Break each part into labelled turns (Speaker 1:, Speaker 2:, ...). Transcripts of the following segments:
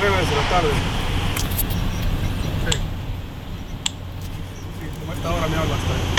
Speaker 1: reglas de la tarde. Sí. Sí, como a esta hora me habla hasta ahí.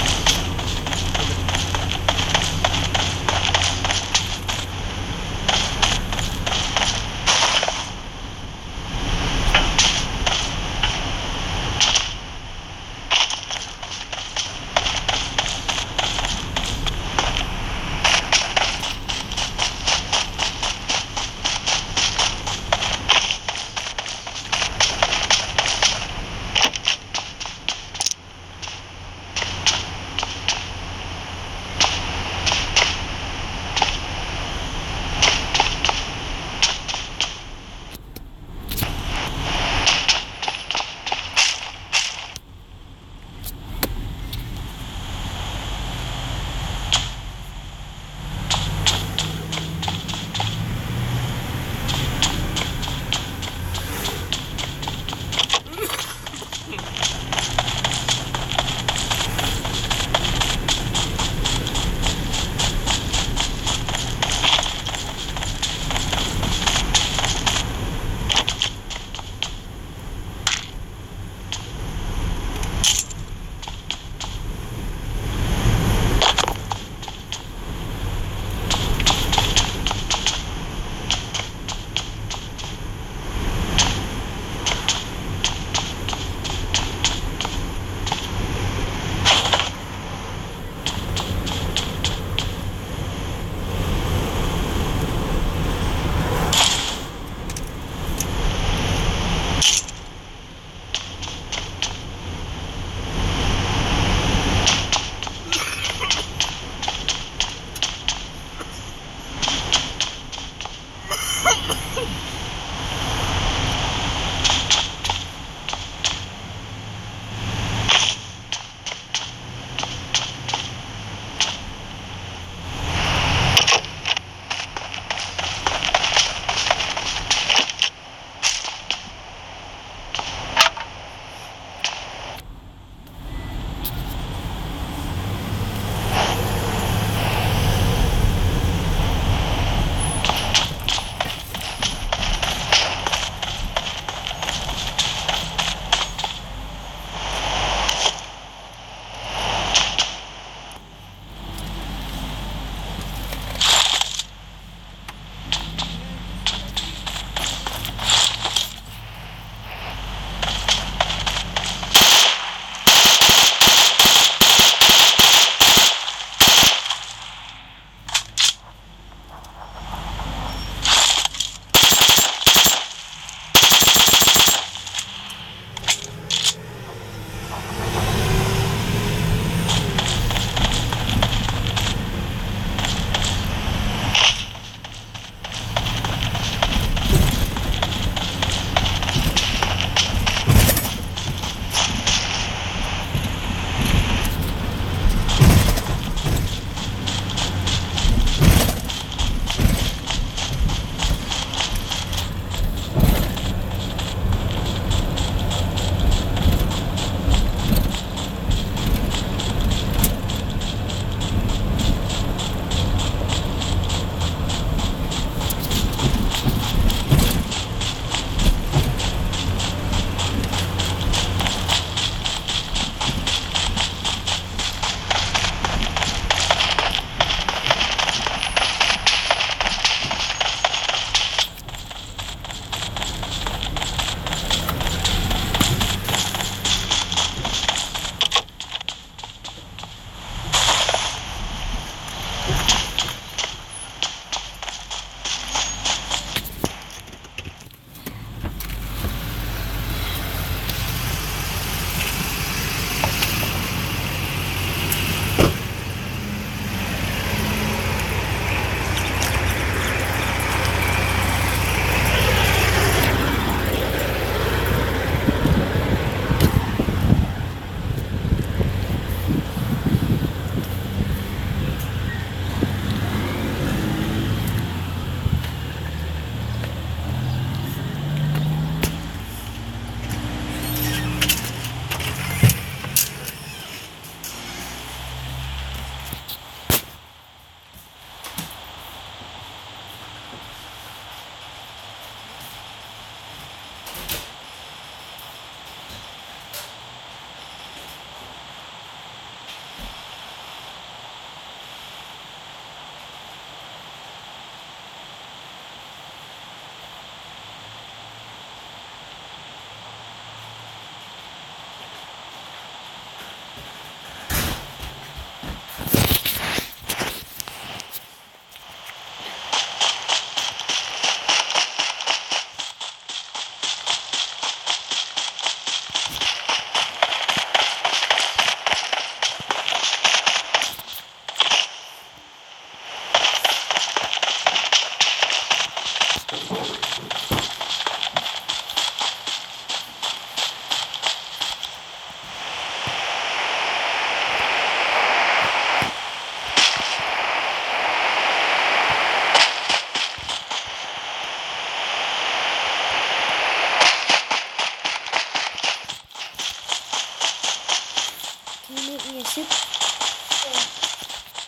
Speaker 2: Can you make me a soup?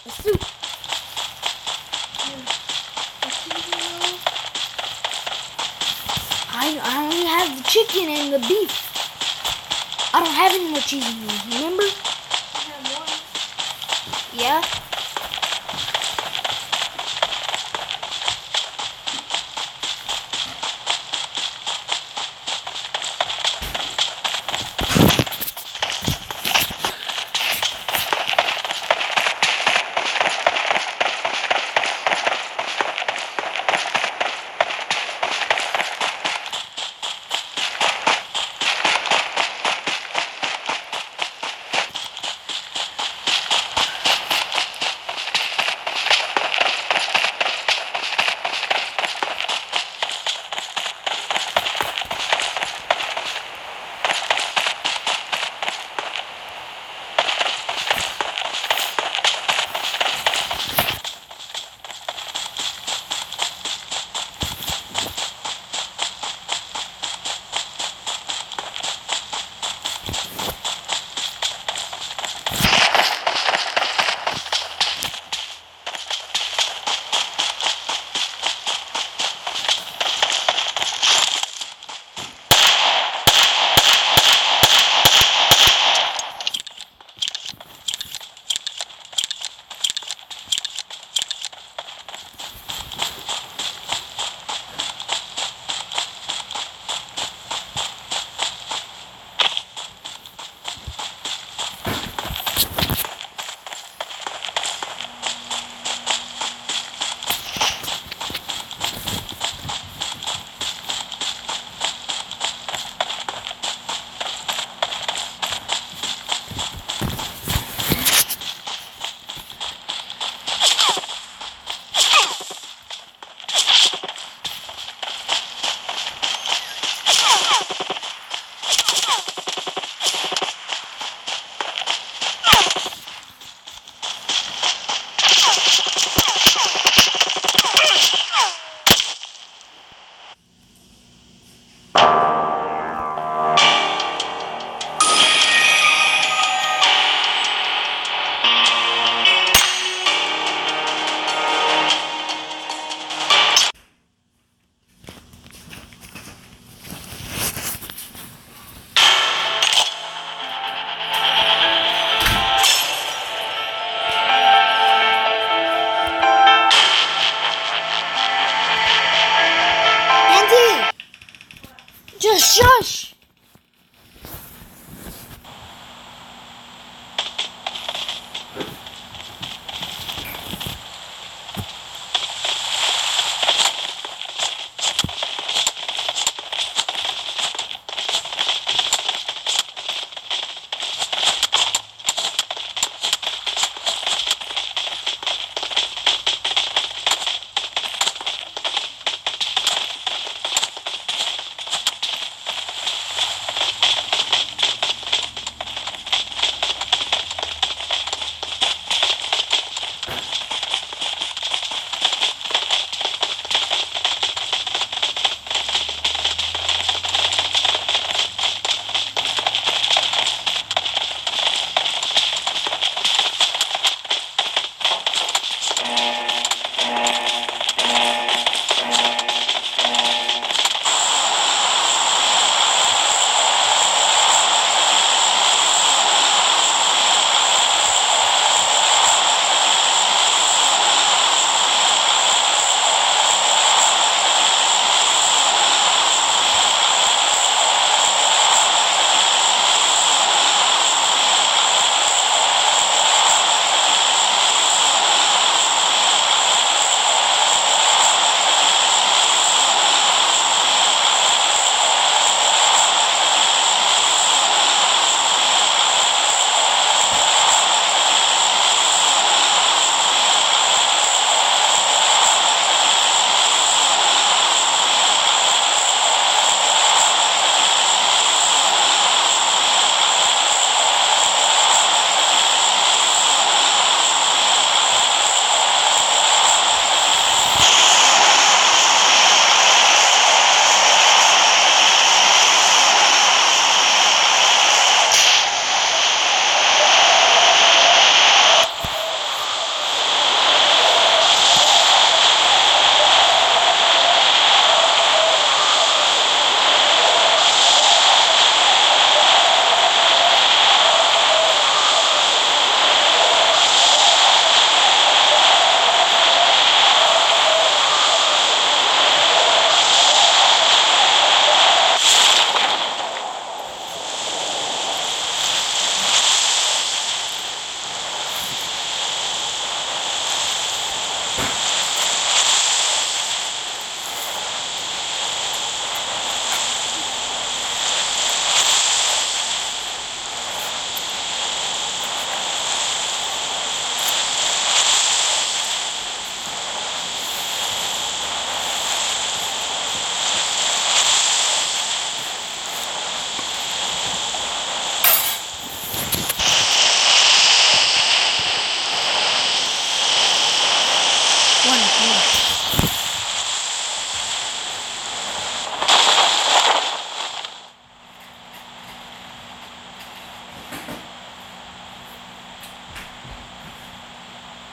Speaker 2: A soup. I only have the chicken and the beef. I don't have any more cheese in these, remember?
Speaker 3: I have one.
Speaker 2: Yeah.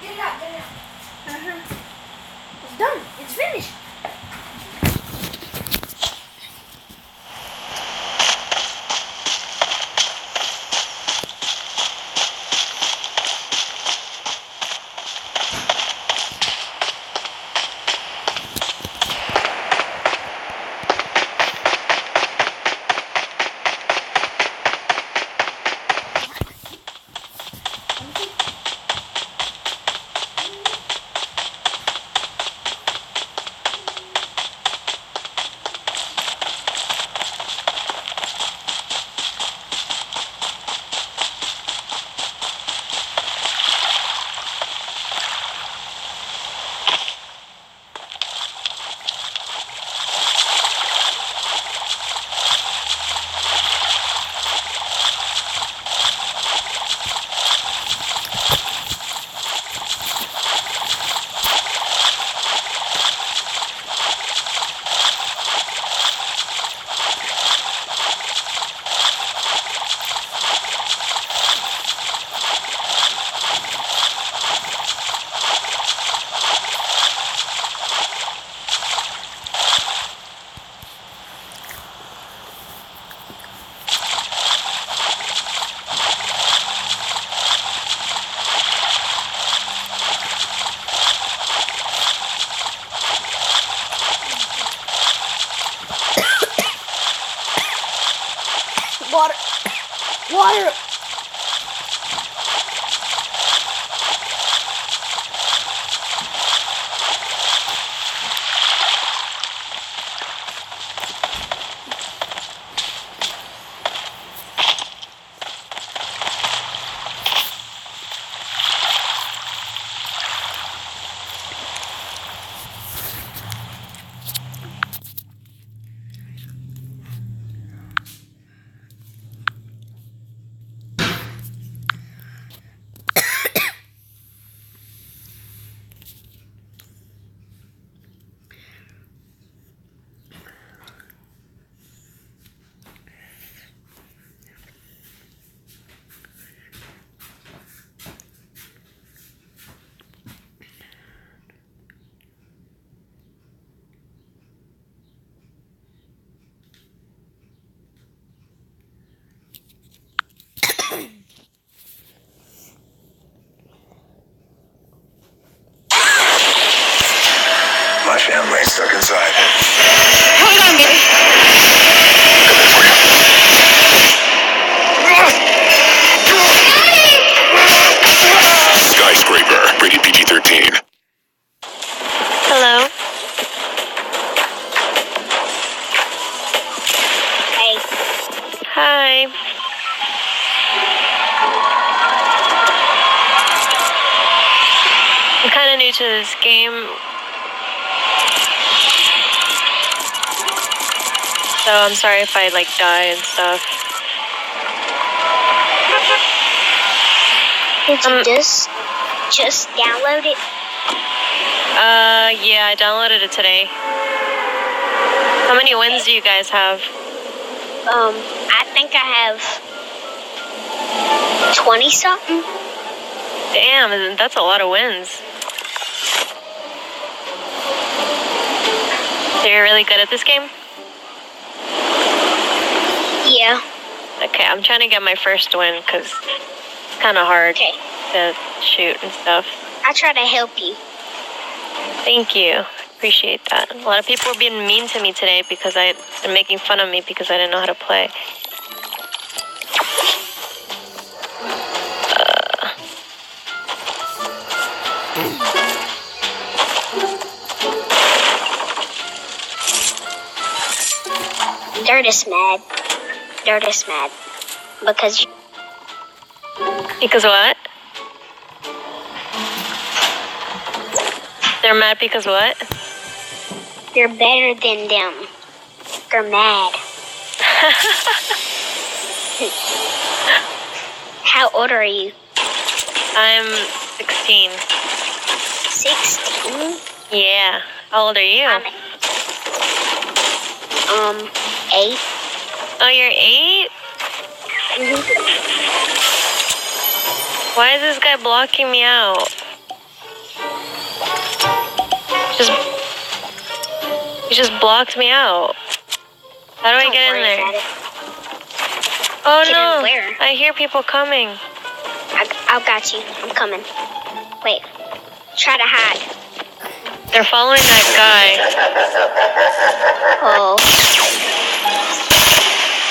Speaker 2: Get it out, get it out. It's done. It's finished. Water. Water.
Speaker 4: My family's stuck inside.
Speaker 2: Hold on, baby.
Speaker 4: Skyscraper, rated PG-13.
Speaker 3: Hello. Hey. Hi. I'm kind of new to this game. So I'm sorry if I die and stuff.
Speaker 5: Did you just download it?
Speaker 3: Yeah, I downloaded it today. How many wins do you guys have?
Speaker 5: I think I have 20 something.
Speaker 3: Damn, that's a lot of wins. So you're really good at this game?
Speaker 5: Yeah.
Speaker 3: Okay, I'm trying to get my first win because it's kind of hard to shoot and stuff.
Speaker 5: I try to help you.
Speaker 3: Thank you. Appreciate that. A lot of people were being mean to me today because and making fun of me because I didn't know how to play.
Speaker 5: They're just mad. They're just mad. Because
Speaker 3: Because what? They're mad because what?
Speaker 5: you're better than them. They're mad. How old are you?
Speaker 3: I'm 16.
Speaker 5: 16?
Speaker 3: Yeah. How old are you?
Speaker 5: I'm 8.
Speaker 3: Oh, you're 8?
Speaker 5: Mhm.
Speaker 3: Why is this guy blocking me out? He just blocked me out. How do I get in there? Oh
Speaker 5: Get in
Speaker 3: no!
Speaker 5: where?
Speaker 3: I hear people coming.
Speaker 5: I got you. I'm coming. Wait. Try to hide.
Speaker 3: They're following that guy.
Speaker 5: Oh.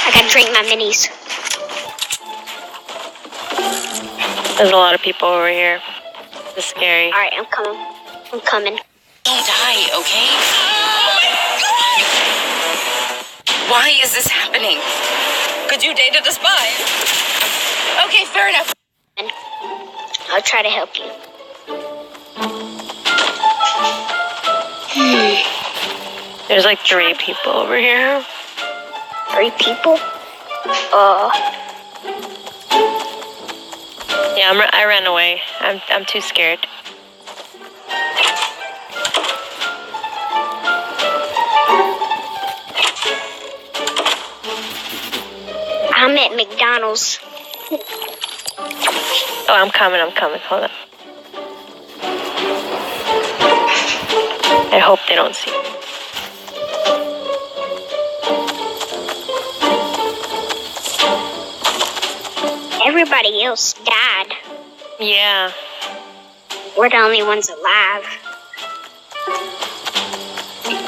Speaker 5: I gotta drink my minis.
Speaker 3: There's a lot of people over here. This is scary.
Speaker 5: Alright, I'm coming. I'm coming.
Speaker 6: Don't die, okay? Why is this happening? Could you dated a spy? Okay, fair enough.
Speaker 5: I'll try to help you.
Speaker 3: There's like 3 people over here.
Speaker 5: 3 people?
Speaker 3: Yeah, I ran away. I'm too scared.
Speaker 5: I'm at McDonald's.
Speaker 3: Oh, I'm coming. Hold on. I hope they don't see me.
Speaker 5: Everybody else died.
Speaker 3: Yeah.
Speaker 5: We're the only ones alive.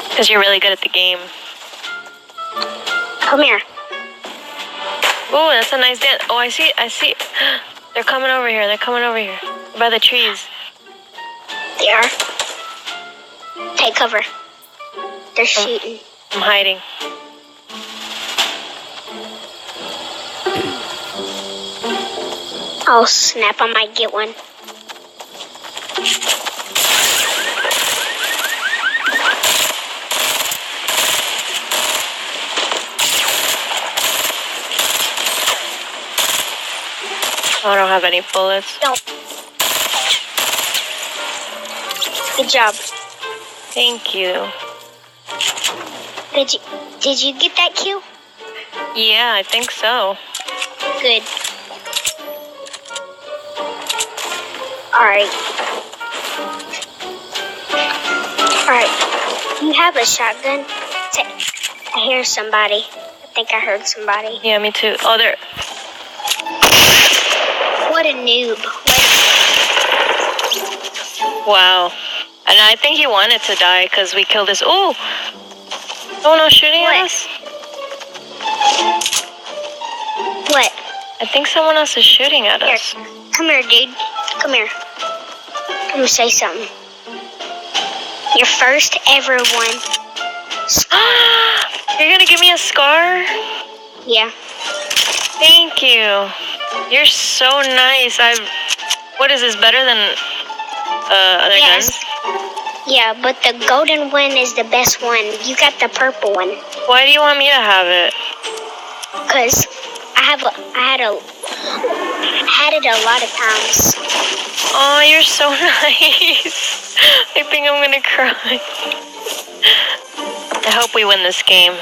Speaker 3: Because you're really good at the game.
Speaker 5: Come here.
Speaker 3: Ooh, that's a nice dance. Oh, I see. They're coming over here. By the trees.
Speaker 5: They are. Take cover. They're shooting.
Speaker 3: I'm hiding.
Speaker 5: Oh, snap. I might get one.
Speaker 3: I don't have any bullets.
Speaker 5: No. Good job.
Speaker 3: Thank you.
Speaker 5: Did you get that kill?
Speaker 3: Yeah, I think so.
Speaker 5: Good. Alright. You have a shotgun? I hear somebody. I think I heard somebody.
Speaker 3: Yeah, me too. Oh, there.
Speaker 5: What a noob.
Speaker 3: Wow. And I think he wanted to die because we killed this. Ooh! Someone else shooting at us?
Speaker 5: What?
Speaker 3: I think someone else is shooting at
Speaker 5: Here.
Speaker 3: us.
Speaker 5: Come here, dude. Come here. Let me say something. Your first ever one.
Speaker 3: You're gonna give me a scar?
Speaker 5: Yeah.
Speaker 3: Thank you. You're so nice. What is this, better than other
Speaker 5: Yes.
Speaker 3: guns?
Speaker 5: Yeah, but the golden one is the best one. You got the purple one.
Speaker 3: Why do you want me to have it?
Speaker 5: Cause I had it a lot of times.
Speaker 3: Oh, you're so nice. I think I'm gonna cry. I hope we win this game.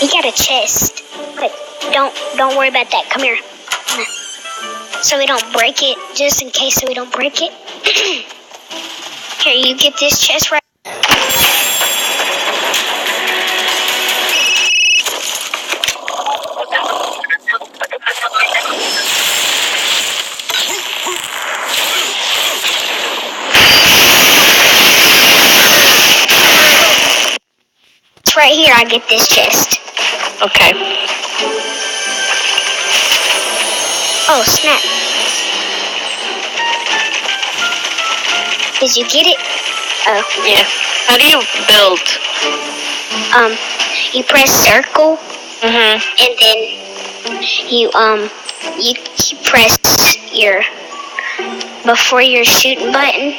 Speaker 5: You got a chest. But don't worry about that. Come here. So we don't break it, just in case so we don't break it. Here, you get this chest right. It's right here. I get this chest.
Speaker 3: Okay.
Speaker 5: Oh, snap. Did you get it? Oh.
Speaker 3: Yeah. How do you build?
Speaker 5: You press circle,
Speaker 3: Mm-hmm.
Speaker 5: and then you press your, before your shooting button,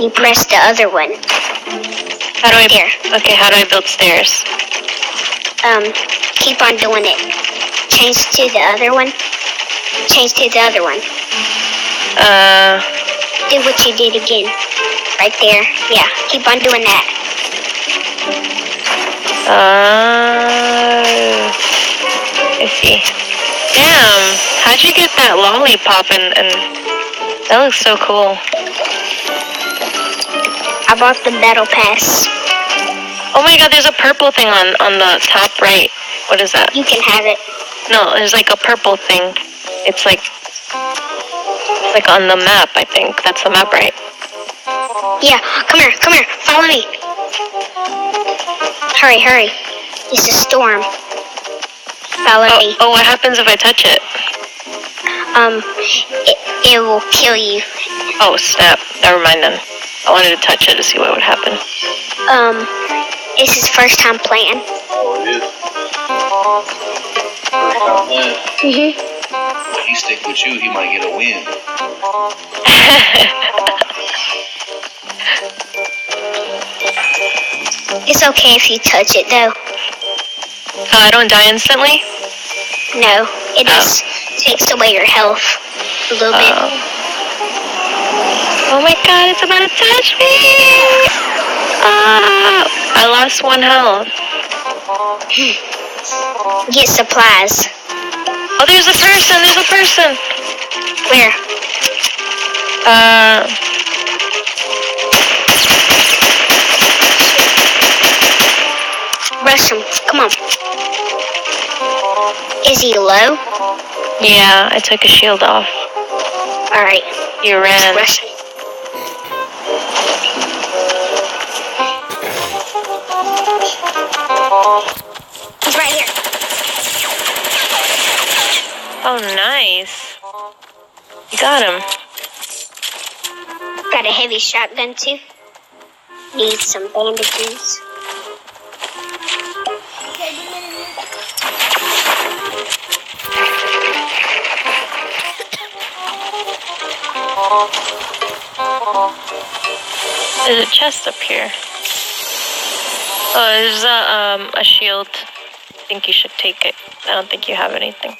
Speaker 5: you press the other one.
Speaker 3: How do I?
Speaker 5: There.
Speaker 3: Okay. How do I build stairs?
Speaker 5: Keep on doing it. Change to the other one. Change to the other one. Do what you did again. Right there. Yeah, keep on doing that.
Speaker 3: I see. Damn. how'd you get that lollipop and that looks so cool.
Speaker 5: I bought the battle pass.
Speaker 3: Oh my god, there's a purple thing on the top right. What is that?
Speaker 5: You can have it.
Speaker 3: No, there's like a purple thing. It's like on the map, I think. That's the map, right?
Speaker 5: Yeah, come here, follow me. Hurry. It's a storm. Follow me.
Speaker 3: Oh, what happens if I touch it?
Speaker 5: It will kill you.
Speaker 3: Oh, snap. Never mind then. I wanted to touch it to see what would happen.
Speaker 5: It's his first time playing.
Speaker 7: Oh, it is.
Speaker 5: Mhm.
Speaker 7: If he stick with you, he might get a win.
Speaker 5: It's okay if you touch it though.
Speaker 3: I don't die instantly?
Speaker 5: No, it just takes away your health a little bit.
Speaker 3: Oh my god, it's about to touch me! I lost 1 health.
Speaker 5: Get supplies.
Speaker 3: Oh, there's a person!
Speaker 5: Where? Rush him. Come on. Is he low?
Speaker 3: Yeah, I took his shield off.
Speaker 5: Alright.
Speaker 3: You ran.
Speaker 5: Rush him. He's right here.
Speaker 3: Oh, nice. You got him.
Speaker 5: Got a heavy shotgun too. Need some bandages.
Speaker 3: There's a chest up here. Oh, there's a shield. I think you should take it. I don't think you have anything.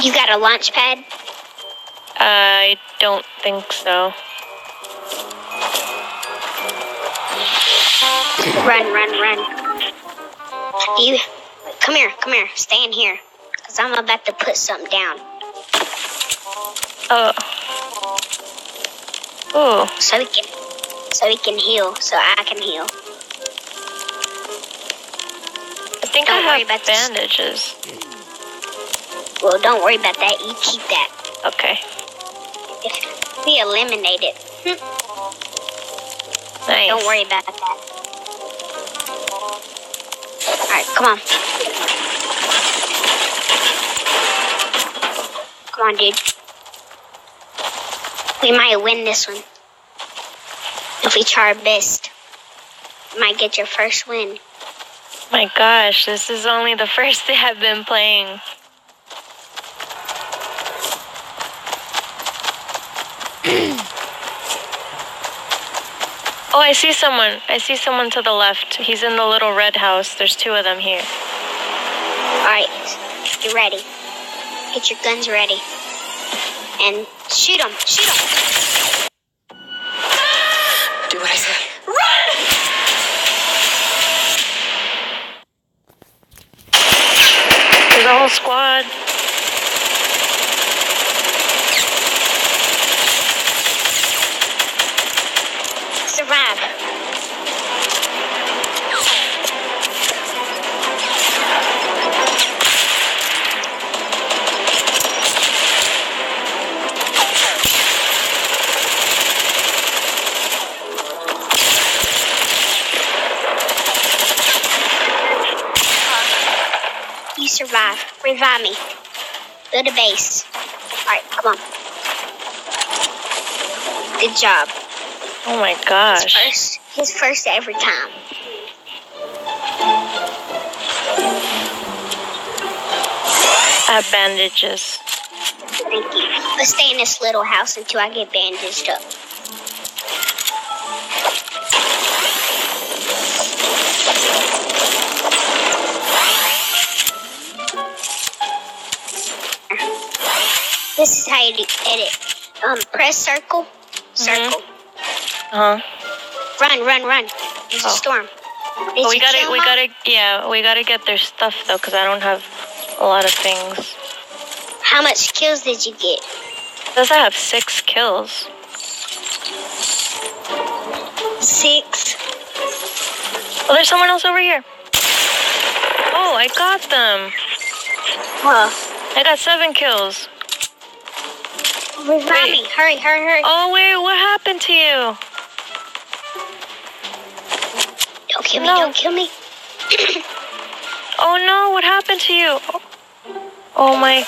Speaker 5: You got a launch pad?
Speaker 3: I don't think so.
Speaker 5: Run. You, come here. Stay in here. Because I'm about to put something down.
Speaker 3: Oh. Oh.
Speaker 5: So we can heal. So I can heal.
Speaker 3: I think
Speaker 5: Don't
Speaker 3: I
Speaker 5: worry
Speaker 3: have
Speaker 5: about this.
Speaker 3: bandages.
Speaker 5: Well, don't worry about that. You keep that.
Speaker 3: Okay.
Speaker 5: If we eliminate it.
Speaker 3: Nice.
Speaker 5: Don't worry about that. Alright, come on. Come on, dude. We might win this one. If we try our best. You might get your first win.
Speaker 3: My gosh, this is only the first day I've been playing. Oh, I see someone. I see someone to the left. He's in the little red house. There's 2 of them here.
Speaker 5: Alright, get ready. Get your guns ready. And shoot them.
Speaker 6: Do what I say.
Speaker 3: There's a whole squad.
Speaker 5: Survive. You survive. Revive me. Build a base. Alright, come on. Good job.
Speaker 3: Oh my gosh.
Speaker 5: His first every time.
Speaker 3: I have bandages.
Speaker 5: Thank you. Let's stay in this little house until I get bandaged up. This is how you edit. Press circle. Circle.
Speaker 3: Uh-huh.
Speaker 5: Run. There's a storm. Did
Speaker 3: But we
Speaker 5: you kill them all?
Speaker 3: gotta get their stuff though, because I don't have a lot of things.
Speaker 5: How How much kills did you get?
Speaker 3: Does I have 6 kills?
Speaker 5: 6.
Speaker 3: Oh, there's someone else over here. Oh, I got them.
Speaker 5: Huh.
Speaker 3: I got 7 kills.
Speaker 5: Revive me. Hurry, hurry, hurry.
Speaker 3: Oh, wait, what happened to you?
Speaker 5: Don't kill me,
Speaker 3: No.
Speaker 5: don't kill me.
Speaker 3: Oh, no, what happened to you? Oh, my.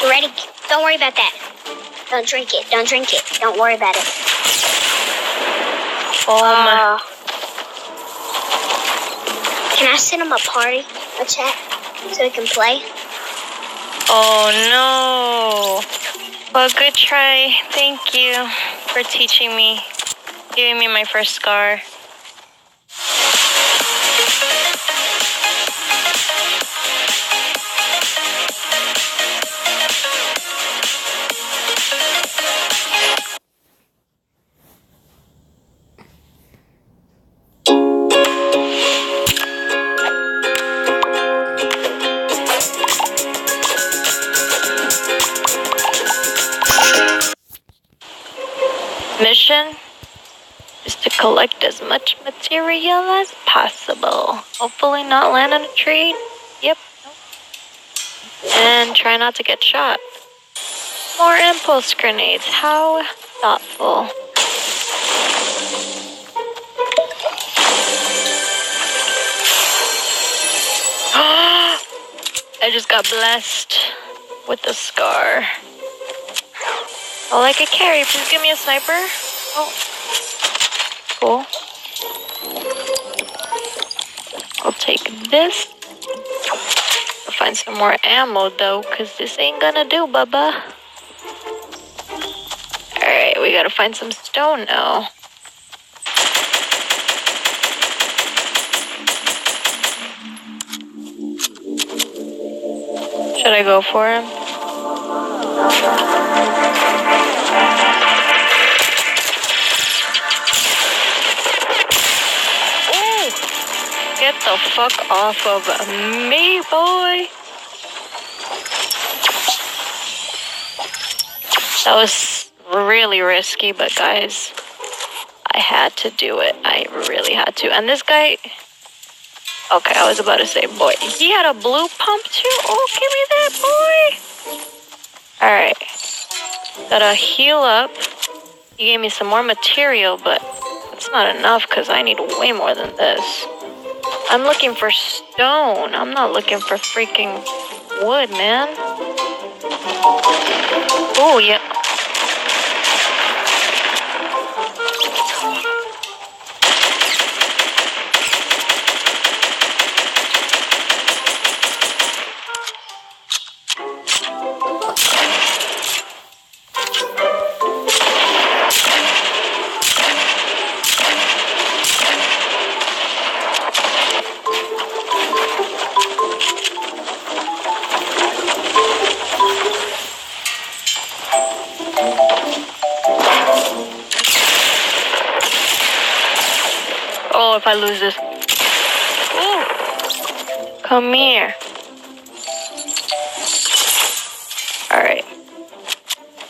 Speaker 5: You ready? Don't worry about that. Don't drink it, don't drink it. Don't worry about it.
Speaker 3: Oh, my.
Speaker 5: Can I send him a party, a chat, so he can play?
Speaker 3: Oh, no. Well, good try. Thank you for teaching me, giving me my first scar. Mission is to collect as much material as possible. Hopefully not land on a tree. Yep. And try not to get shot. More impulse grenades. How thoughtful. I just got blessed with a scar. Oh, like a carry. Please give me a sniper. Oh. Cool. I'll take this. I'll find some more ammo, though, because this ain't gonna do, bubba. Alright, we gotta find some stone now. Should I go for him? Get the fuck off of me, boy. That was really risky, but guys, I had to do it. I really had to. And this guy, okay, I was about to say, boy, he had a blue pump too? Oh, give me that, boy. Alright. Gotta heal up. He gave me some more material, but it's not enough because I need way more than this. I'm looking for stone. I'm not looking for freaking wood, man. Oh, yeah. Oh, if I lose this. Ooh. Come here. Alright.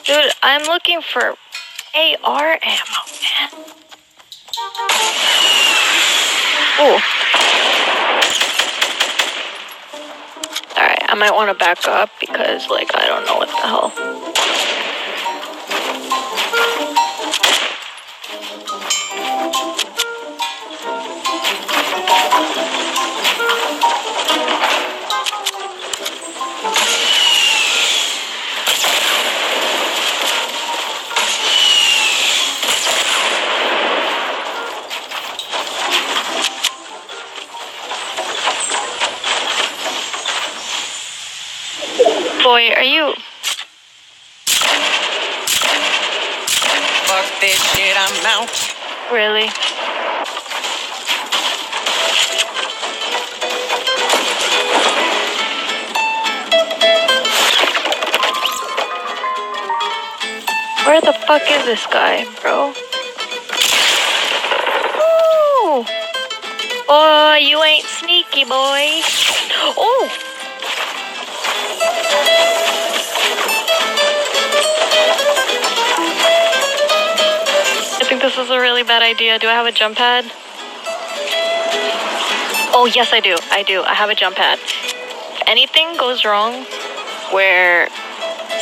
Speaker 3: Dude, I'm looking for AR ammo, man. Ooh. Alright, I might want to back up because, like, I don't know what the hell. Boy, are you...
Speaker 6: Fuck this shit, I'm out.
Speaker 3: Really? Where the fuck is this guy, bro? Oh, you ain't sneaky, boy. Oh! I think this is a really bad idea. Do I have a jump pad? Oh, yes, I do. I have a jump pad. If anything goes wrong where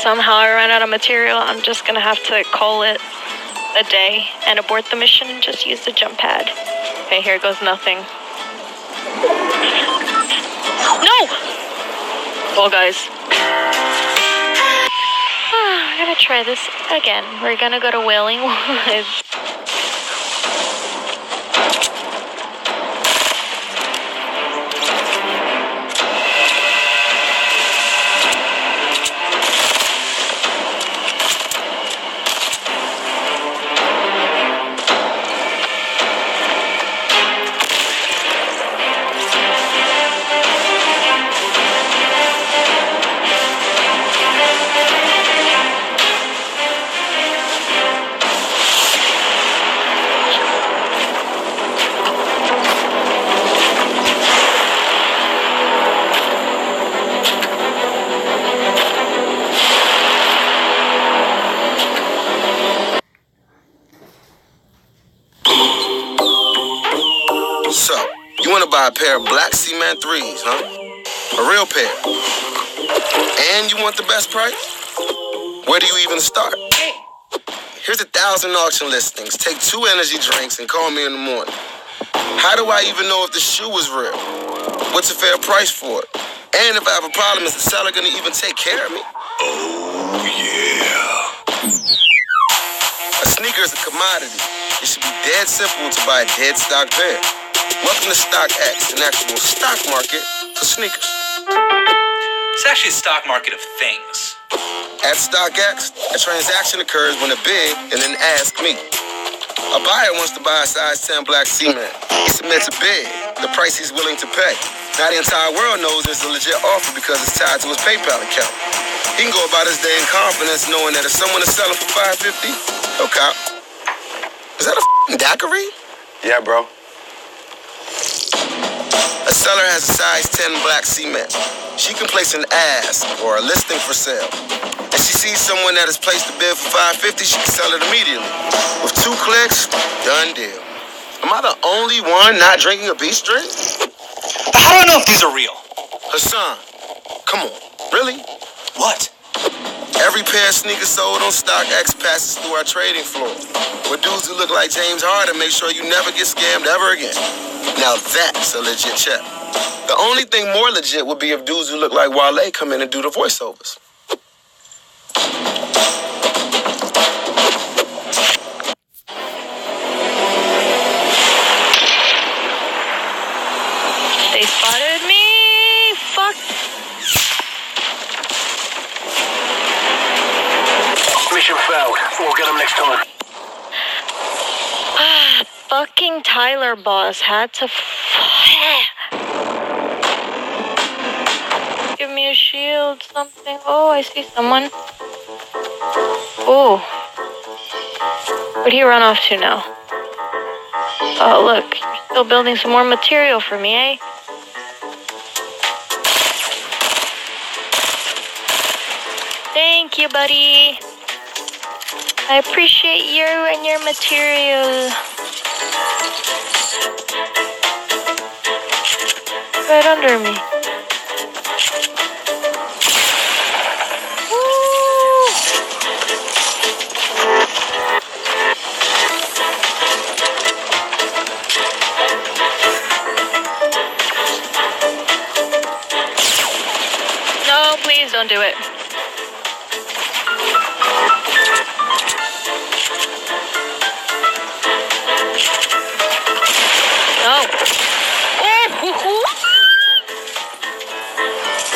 Speaker 3: somehow I run out of material, I'm just gonna have to call it a day and abort the mission and just use the jump pad. Okay, here goes nothing. No! Well, guys. I'm gonna try this again. We're gonna go to Wailing Woods.
Speaker 8: So, you want to buy a pair of black cement 3s, huh? A real pair. And you want the best price? Where do you even start? Here's 1,000 auction listings. Take 2 energy drinks and call me in the morning. How do I even know if the shoe is real? What's a fair price for it? And if I have a problem, is the seller going to even take care of me?
Speaker 4: Oh, yeah.
Speaker 8: A sneaker is a commodity. It should be dead simple to buy a dead stock pair. Welcome to StockX, an actual stock market for sneakers.
Speaker 9: It's actually a stock market of things.
Speaker 8: At StockX, a transaction occurs when a bid and then ask me. A buyer wants to buy a size 10 black cement. He submits a bid, the price he's willing to pay. Now the entire world knows it's a legit offer because it's tied to his PayPal account. He can go about his day in confidence knowing that if someone is selling for $5.50, he'll cop. Is that a f***ing daiquiri?
Speaker 4: Yeah, bro.
Speaker 8: A seller has a size 10 black cement. She can place an ask or a listing for sale. If she sees someone that has placed a bid for $5.50, she can sell it immediately. With 2 clicks, done deal. Am I the only one not drinking a beach drink?
Speaker 9: But how do I know if these are real?
Speaker 8: Hassan, come on, really?
Speaker 9: What?
Speaker 8: Every pair of sneakers sold on StockX passes through our trading floor, with dudes who look like James Harden make sure you never get scammed ever again. Now that's a legit check. The only thing more legit would be if dudes who look like Wale come in and do the voiceovers.
Speaker 3: They spotted me. Fuck.
Speaker 4: Mission failed. We'll get them next time.
Speaker 3: Fucking Tyler boss had to give me a shield, something. Oh, I see someone. Oh. Where'd he run off to now? Oh, look. You're still building some more material for me, eh? Thank you, buddy. I appreciate you and your material. Right under me. Woo! No, please don't do it. No. Oh,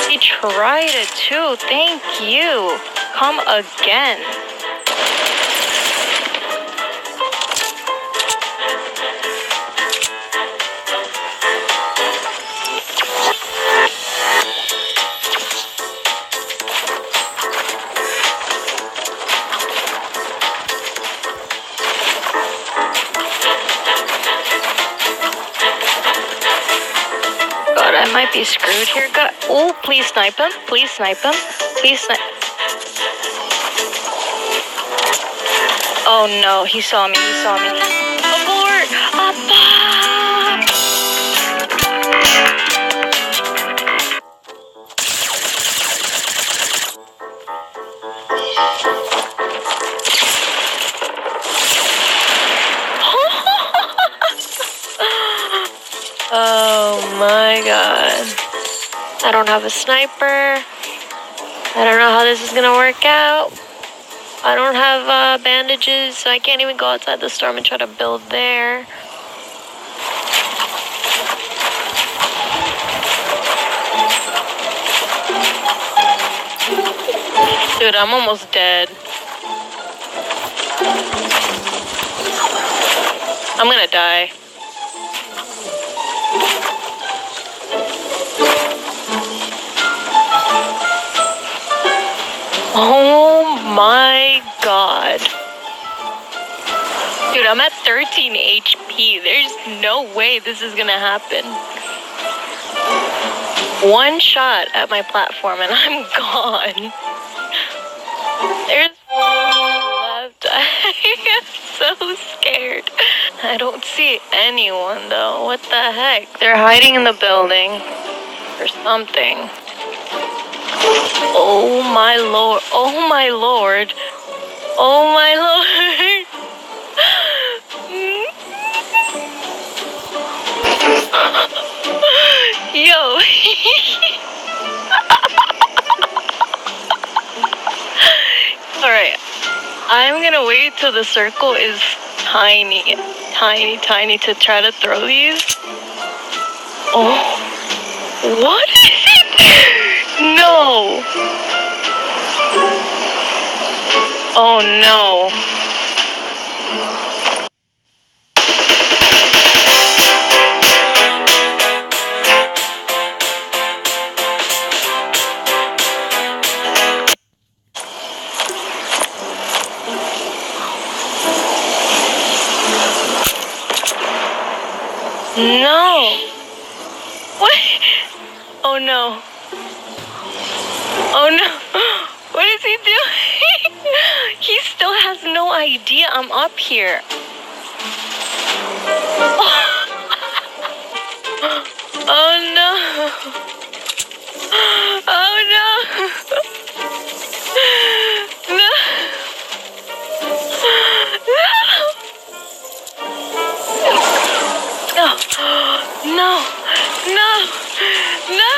Speaker 3: he tried it too. Thank you. Come again. I might be screwed here. Oh, please snipe him. Please snipe him. Please snipe. Oh no, he saw me. He saw me. Abort! Abort! Oh my god. I don't have a sniper. I don't know how this is gonna work out. I don't have bandages, so I can't even go outside the storm and try to build there. Dude, I'm almost dead. I'm gonna die. Oh my god. Dude, I'm at 13 HP. There's no way this is gonna happen. One shot at my platform and I'm gone. There's left. I'm so scared. I don't see anyone though. What the heck? They're hiding in the building or something. Oh my lord. Oh my lord. Oh my lord. Yo. Alright. I'm gonna wait till the circle is tiny to try to throw these. Oh. What is it? No. Oh no. No. What? Oh no. Oh no. What is he doing? He still has no idea I'm up here. Oh no. Oh no. No. No. No. No. No.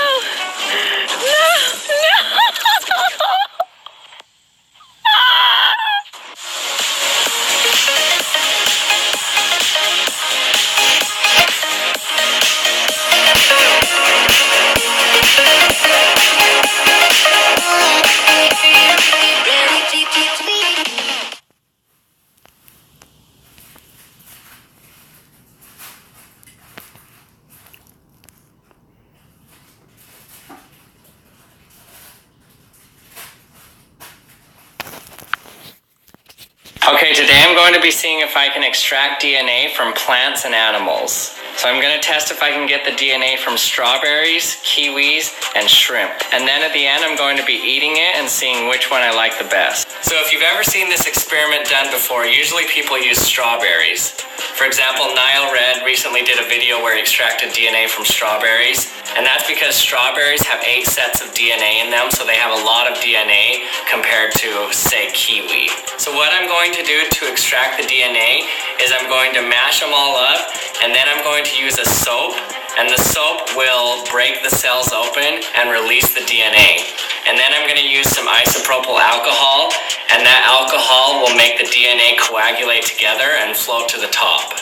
Speaker 10: Okay, today I'm going to be seeing if I can extract DNA from plants and animals. So I'm going to test if I can get the DNA from strawberries, kiwis, and shrimp. And then at the end, I'm going to be eating it and seeing which one I like the best. So if you've ever seen this experiment done before, usually people use strawberries. For example, Nile Red recently did a video where he extracted DNA from strawberries. And that's because strawberries have 8 sets of DNA in them, so they have a lot of DNA compared to, say, kiwi. So what I'm going to do to extract the DNA is I'm going to mash them all up, and then I'm going to use a soap, and the soap will break the cells open and release the DNA. And then I'm going to use some isopropyl alcohol, and that alcohol will make the DNA coagulate together and float to the top.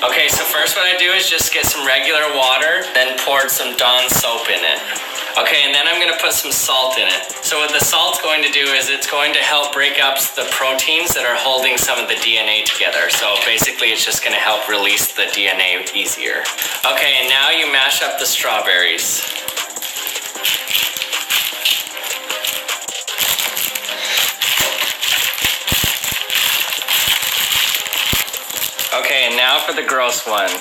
Speaker 10: Okay, so first what I do is just get some regular water, then pour some Dawn soap in it. Okay, and then I'm gonna put some salt in it. So what the salt's going to do is it's going to help break up the proteins that are holding some of the DNA together. So basically it's just gonna help release the DNA easier. Okay, and now you mash up the strawberries. Okay, and now for the gross one.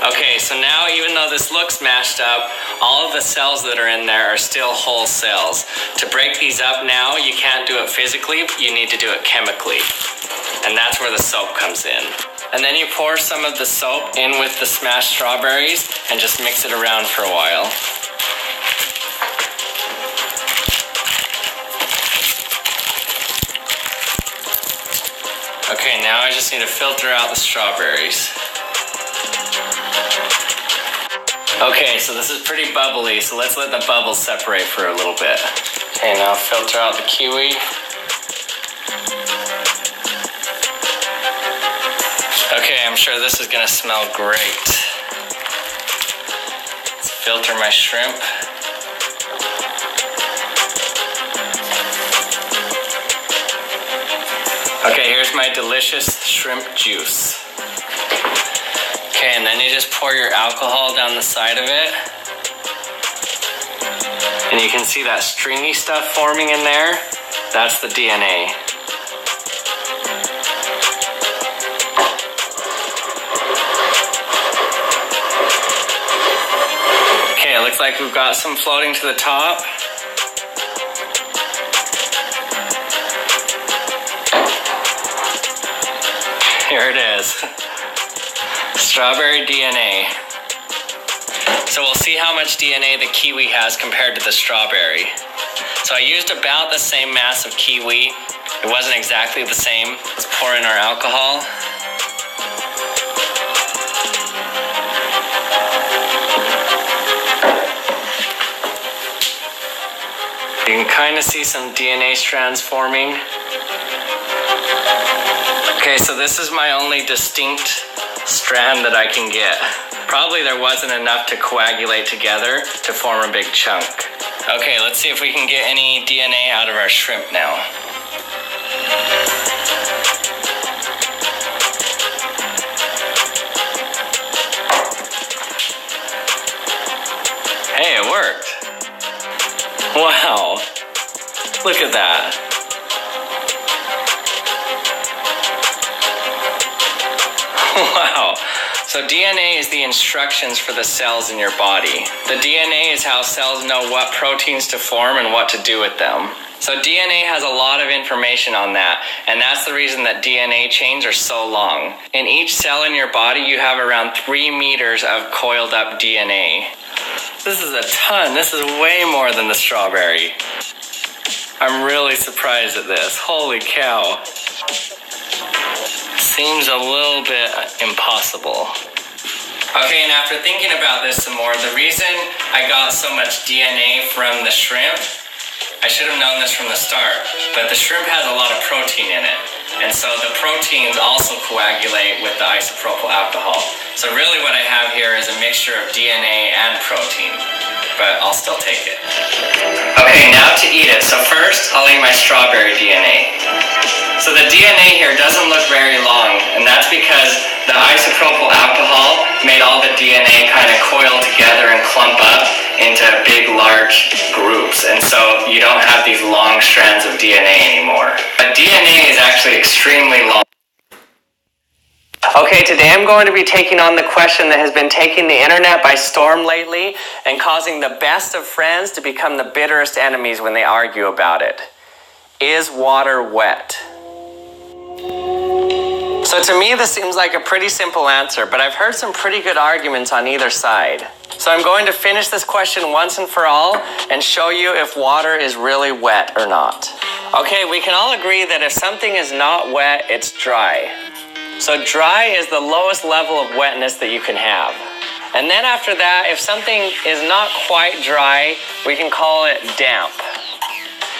Speaker 10: Okay, so now even though this looks mashed up, all of the cells that are in there are still whole cells. To break these up now, you can't do it physically, you need to do it chemically. And that's where the soap comes in. And then you pour some of the soap in with the smashed strawberries and just mix it around for a while. Okay, now I just need to filter out the strawberries. Okay, so this is pretty bubbly, so let's let the bubbles separate for a little bit. Okay, now filter out the kiwi. Okay, I'm sure this is gonna smell great. Let's filter my shrimp. Okay, here's my delicious shrimp juice. Okay, and then you just pour your alcohol down the side of it. And you can see that stringy stuff forming in there. That's the DNA. Okay, it looks like we've got some floating to the top. Here it is. Strawberry DNA. So we'll see how much DNA the kiwi has compared to the strawberry. So I used about the same mass of kiwi. It wasn't exactly the same. Let's pour in our alcohol. You can kind of see some DNA strands forming. Okay, so this is my only distinct strand that I can get. Probably there wasn't enough to coagulate together to form a big chunk. Okay, let's see if we can get any DNA out of our shrimp now. Hey, it worked. Wow, look at that. Wow. So DNA is the instructions for the cells in your body. The DNA is how cells know what proteins to form and what to do with them. So DNA has a lot of information on that, and that's the reason that DNA chains are so long. In each cell in your body, you have around 3 meters of coiled up DNA. This is a ton. This is way more than the strawberry. I'm really surprised at this. Holy cow. Seems a little bit impossible. Okay, and after thinking about this some more, the reason I got so much DNA from the shrimp, I should have known this from the start, but the shrimp has a lot of protein in it. And so the proteins also coagulate with the isopropyl alcohol. So really what I have here is a mixture of DNA and protein, but I'll still take it. Okay, now to eat it. So first, I'll eat my strawberry DNA. So the DNA here doesn't look very long, and that's because the isopropyl alcohol made all the DNA kind of coil together and clump up into big, large groups, and so you don't have these long strands of DNA anymore. But DNA is actually extremely long. Okay, today I'm going to be taking on the question that has been taking the internet by storm lately and causing the best of friends to become the bitterest enemies when they argue about it. Is water wet? So to me, this seems like a pretty simple answer, but I've heard some pretty good arguments on either side. So I'm going to finish this question once and for all and show you if water is really wet or not. Okay, we can all agree that if something is not wet, it's dry. So dry is the lowest level of wetness that you can have. And then after that, if something is not quite dry, we can call it damp.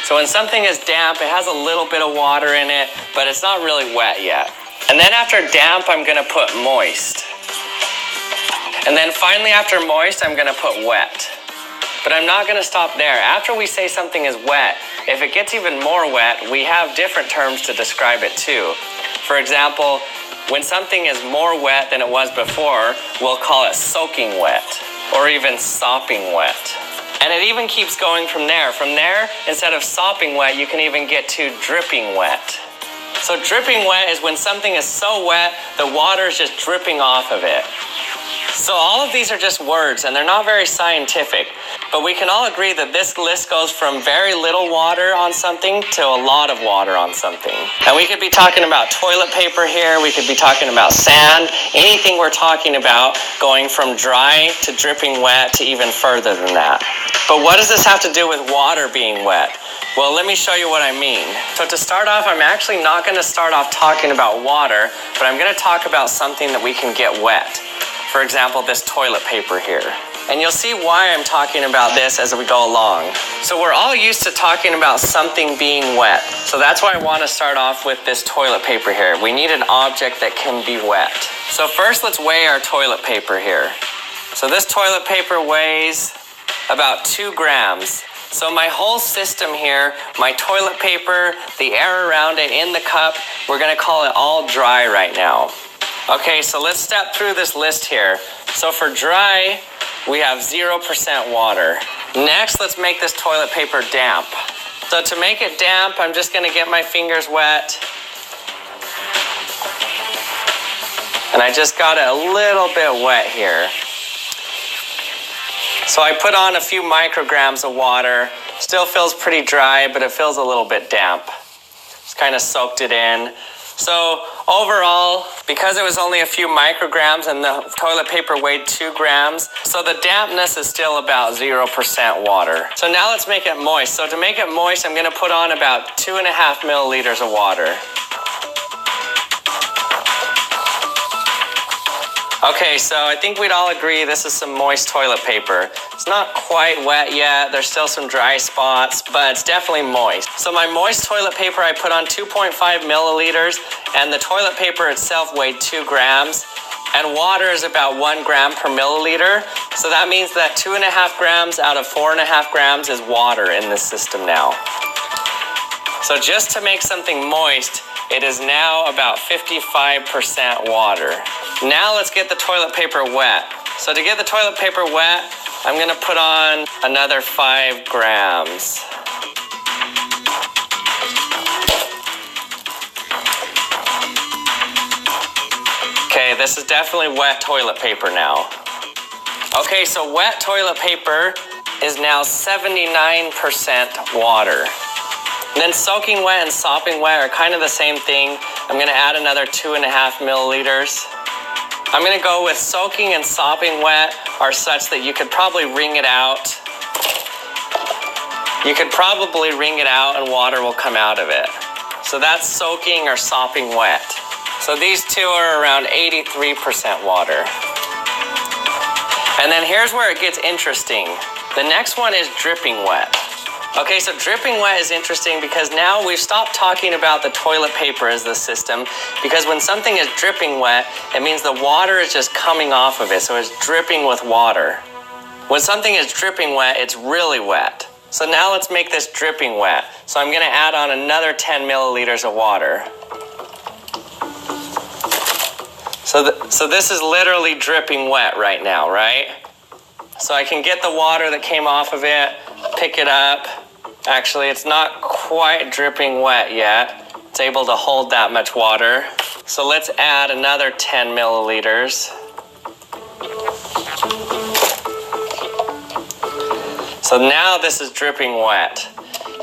Speaker 10: So when something is damp, it has a little bit of water in it, but it's not really wet yet. And then after damp, I'm gonna put moist. And then finally after moist, I'm gonna put wet. But I'm not gonna stop there. After we say something is wet, if it gets even more wet, we have different terms to describe it too. For example, when something is more wet than it was before, we'll call it soaking wet, or even sopping wet. And it even keeps going from there. From there, instead of sopping wet, you can even get to dripping wet. So dripping wet is when something is so wet, the water is just dripping off of it. So all of these are just words, and they're not very scientific. But we can all agree that this list goes from very little water on something to a lot of water on something. And we could be talking about toilet paper here. We could be talking about sand. Anything we're talking about going from dry to dripping wet to even further than that. But what does this have to do with water being wet? Well, let me show you what I mean. So to start off, I'm actually not going to start off talking about water, but I'm going to talk about something that we can get wet. For example, this toilet paper here. And you'll see why I'm talking about this as we go along. So we're all used to talking about something being wet. So that's why I want to start off with this toilet paper here. We need an object that can be wet. So first, let's weigh our toilet paper here. So this toilet paper weighs about 2 grams. So my whole system here, my toilet paper, the air around it in the cup, we're going to call it all dry right now. Okay, so let's step through this list here. So for dry, we have 0% water. Next, let's make this toilet paper damp. So to make it damp, I'm just going to get my fingers wet. And I just got it a little bit wet here. So I put on a few micrograms of water. Still feels pretty dry, but it feels a little bit damp. Just kind of soaked it in. So overall, because it was only a few micrograms and the toilet paper weighed 2 grams, so the dampness is still about 0% water. So now let's make it moist. So to make it moist, I'm going to put on about 2.5 milliliters of water. Okay, so I think we'd all agree this is some moist toilet paper. It's not quite wet yet, there's still some dry spots, but it's definitely moist. So my moist toilet paper, I put on 2.5 milliliters, and the toilet paper itself weighed 2 grams, and water is about 1 gram per milliliter. So that means that 2.5 grams out of 4.5 grams is water in this system now. So just to make something moist, it is now about 55% water. Now let's get the toilet paper wet. So to get the toilet paper wet, I'm going to put on another 5 grams. Okay, this is definitely wet toilet paper now. Okay, so wet toilet paper is now 79% water. And then soaking wet and sopping wet are kind of the same thing. I'm going to add another 2.5 milliliters. I'm going to go with soaking and sopping wet are such that you could probably wring it out. You could probably wring it out and water will come out of it. So that's soaking or sopping wet. So these two are around 83% water. And then here's where it gets interesting. The next one is dripping wet. Okay, so dripping wet is interesting because now we've stopped talking about the toilet paper as the system, because when something is dripping wet, it means the water is just coming off of it, so it's dripping with water. When something is dripping wet, it's really wet. So now let's make this dripping wet. So I'm going to add on another 10 milliliters of water. So this is literally dripping wet right now, right? So I can get the water that came off of it, pick it up. Actually, it's not quite dripping wet yet. It's able to hold that much water. So let's add another 10 milliliters. So now this is dripping wet.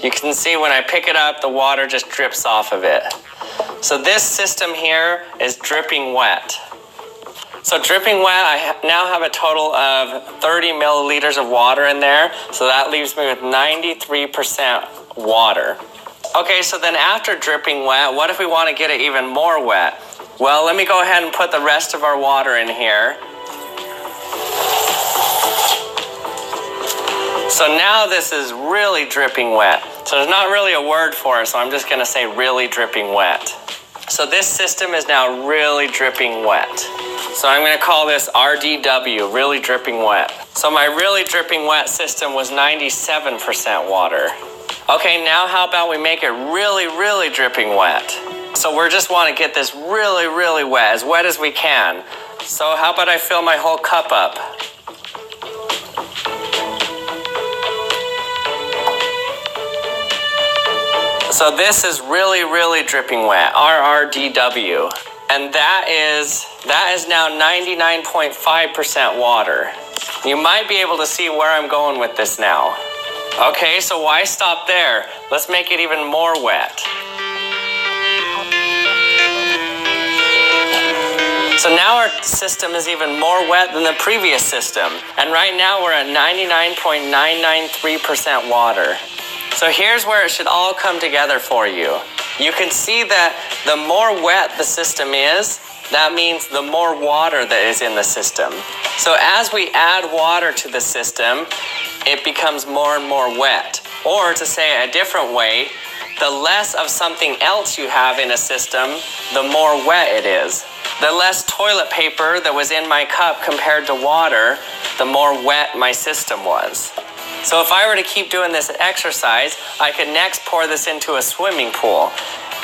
Speaker 10: You can see when I pick it up, the water just drips off of it. So this system here is dripping wet. So dripping wet, I now have a total of 30 milliliters of water in there. So that leaves me with 93% water. Okay, so then after dripping wet, what if we want to get it even more wet? Well, let me go ahead and put the rest of our water in here. So now this is really dripping wet. So there's not really a word for it, so I'm just going to say really dripping wet. So this system is now really dripping wet. So I'm going to call this RDW, really dripping wet. So my really dripping wet system was 97% water. Okay, now how about we make it really, really dripping wet? So we just want to get this really, really wet as we can. So how about I fill my whole cup up? So this is really, really dripping wet, RRDW. And that is now 99.5% water. You might be able to see where I'm going with this now. Okay, so why stop there? Let's make it even more wet. So now our system is even more wet than the previous system. And right now we're at 99.993% water. So here's where it should all come together for you. You can see that the more wet the system is, that means the more water that is in the system. So as we add water to the system, it becomes more and more wet. Or to say it a different way, the less of something else you have in a system, the more wet it is. The less toilet paper that was in my cup compared to water, the more wet my system was. So if I were to keep doing this exercise, I could next pour this into a swimming pool,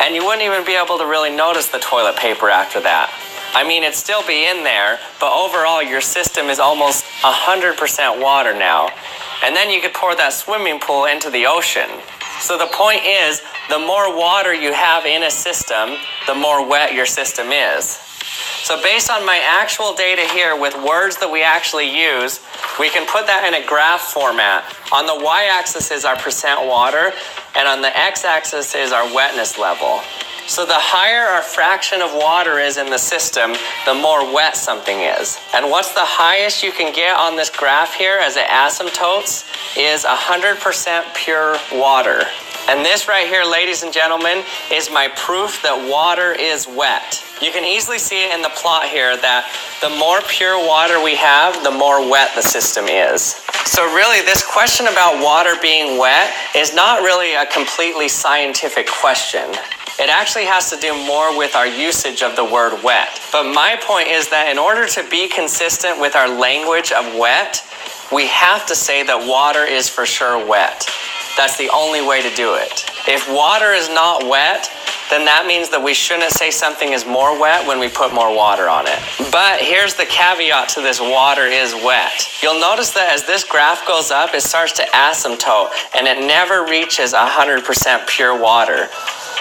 Speaker 10: and you wouldn't even be able to really notice the toilet paper after that. I mean, it'd still be in there, but overall your system is almost 100% water now. And then you could pour that swimming pool into the ocean. So the point is, the more water you have in a system, the more wet your system is. So based on my actual data here with words that we actually use, we can put that in a graph format. On the y-axis is our percent water, and on the x-axis is our wetness level. So the higher our fraction of water is in the system, the more wet something is. And what's the highest you can get on this graph here as it asymptotes is 100% pure water. And this right here, ladies and gentlemen, is my proof that water is wet. You can easily see it in the plot here that the more pure water we have, the more wet the system is. So really, this question about water being wet is not really a completely scientific question. It actually has to do more with our usage of the word wet. But my point is that in order to be consistent with our language of wet, we have to say that water is for sure wet. That's the only way to do it. If water is not wet, then that means that we shouldn't say something is more wet when we put more water on it. But here's the caveat to this water is wet. You'll notice that as this graph goes up, it starts to asymptote, and it never reaches 100% pure water.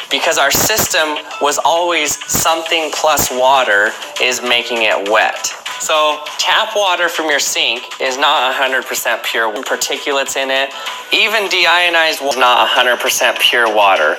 Speaker 10: Because our system was always something plus water is making it wet. So tap water from your sink is not 100% pure. Particulates in it, even deionized water is not 100% pure water.